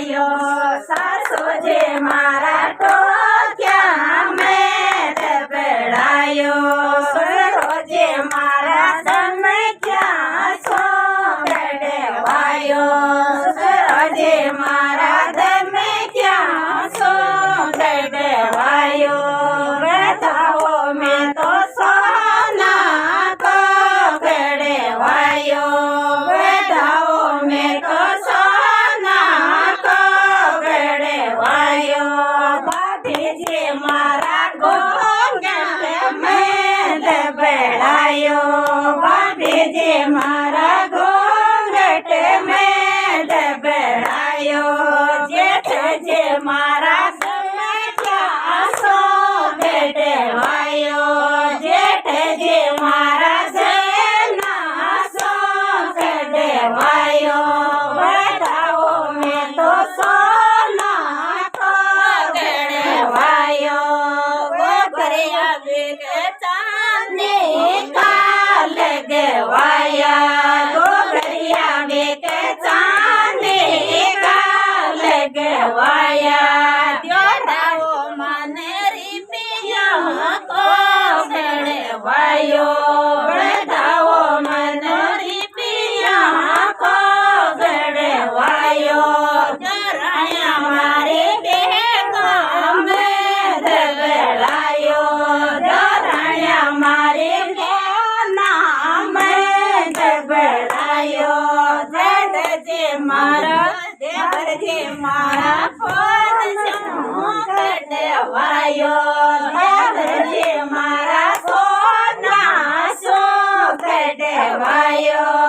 વાયો સાસુજી મારા ટોક્યા મેં બેડાયો સરોજે મારા ધમક્યા સો વાયો સરોજે મારા ધમક્યા સો વાયો બેઠાઓ મેં તો સોના કો વાયો બેઠાઓ મેં તો સોના કો વાયો ભાભીજી મારા ગોંગટ મેં બેડાયો ભાભીજી મારા ગોંગટ મેં બેડાયો જેઠજી મારા સમક્યા સો વાયો જેઠજી મારા સેના સો વાયો બધાઓ મેં તો સોના કો વાયો ગોબરિયા બેગે ચાંદની કાલ ગવાયા ગોબરિયા બેગે ચાંદની કાલ ગવાયા ત્યોડાઓ મને રીપિયા કો વાયો બધાઓ મને રીપિયા કો વાયો જરાયા મારે બેગમ દગડાયો જરાયા મારે બેના મેં દગડાયો દેવજી મારા દેવજી મારા ફોન શું કડવાયો દેવજી મારા સોના શું કડવાયો